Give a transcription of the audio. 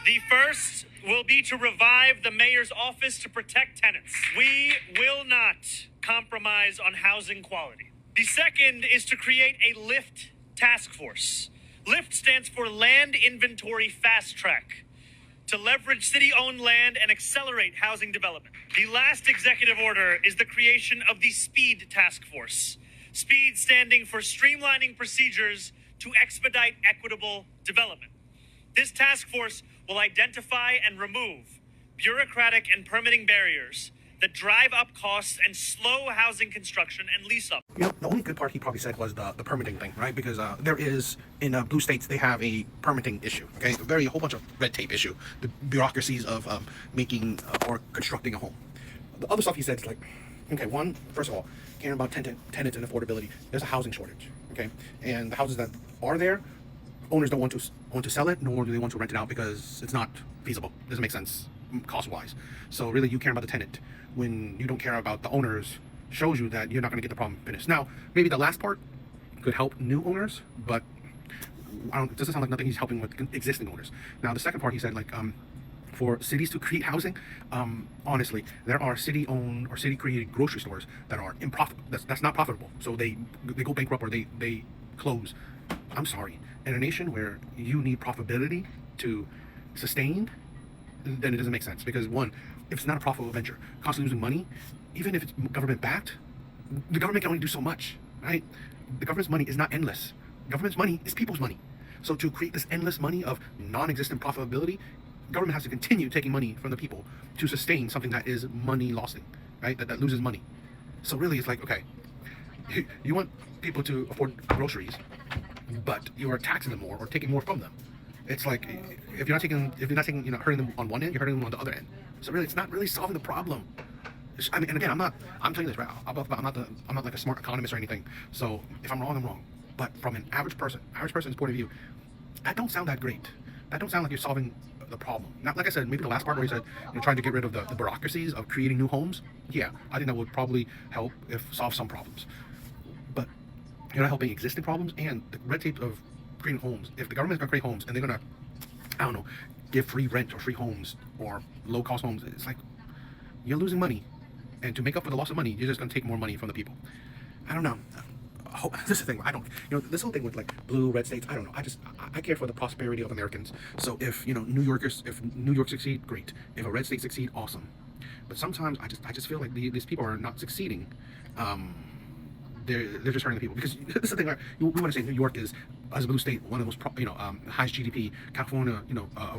The first will be to revive the mayor's office to protect tenants. We will not compromise on housing quality. The second is to create a LIFT task force. LIFT stands for Land Inventory Fast Track, to leverage city-owned land and accelerate housing development. The last executive order is the creation of the SPEED Task Force. SPEED standing for Streamlining Procedures to Expedite Equitable Development. This task force will identify and remove bureaucratic and permitting barriers that drive up costs and slow housing construction and lease up. You know, the only good part he probably said was the permitting thing, right? Because there is, in blue states, they have a permitting issue, okay? A whole bunch of red tape issue, the bureaucracies of making or constructing a home. The other stuff he said is like, okay, one, first of all, caring about tenants and affordability. There's a housing shortage, okay? And the houses that are there, owners don't want to sell it, nor do they want to rent it out because it's not feasible. It doesn't make sense cost-wise. So really, you care about the tenant when you don't care about the owners shows you that you're not going to get the problem finished. Now, maybe the last part could help new owners, but it doesn't sound like nothing he's helping with existing owners. Now, the second part he said, like, for cities to create housing, honestly, there are city-owned or city-created grocery stores that are unprofitable. That's not profitable. So they go bankrupt or they close. I'm sorry. In a nation where you need profitability to sustain, then it doesn't make sense. Because one, if it's not a profitable venture, constantly losing money, even if it's government backed, the government can only do so much, right? The government's money is not endless. Government's money is people's money. So to create this endless money of non-existent profitability, government has to continue taking money from the people to sustain something that is money losing, right? That loses money. So really, it's like, okay, you want people to afford groceries, but you are taxing them more or taking more from them. It's like if you're not taking, you know, hurting them on one end, you're hurting them on the other end. So really, it's not really solving the problem. I mean, and again, I'm telling you this, right? I'm not like a smart economist or anything. So if I'm wrong, I'm wrong. But from an average person's point of view, that don't sound that great. That don't sound like you're solving the problem. Not like I said, maybe the last part where he said you're trying to get rid of the bureaucracies of creating new homes. Yeah, I think that would probably help solve some problems. But you're not helping existing problems and the red tape of creating homes. If the government's gonna create homes and they're gonna, I don't know, give free rent or free homes or low cost homes, it's like you're losing money. And to make up for the loss of money, you're just gonna take more money from the people. I don't know. This is the thing. I don't. You know, this whole thing with like blue, red states. I don't know. I care for the prosperity of Americans. So if if New York succeed, great. If a red state succeed, awesome. But sometimes I just feel like these people are not succeeding. They're just hurting the people, because this is the thing. Right? We want to say New York is, as a blue state, one of the most highest GDP. California, a red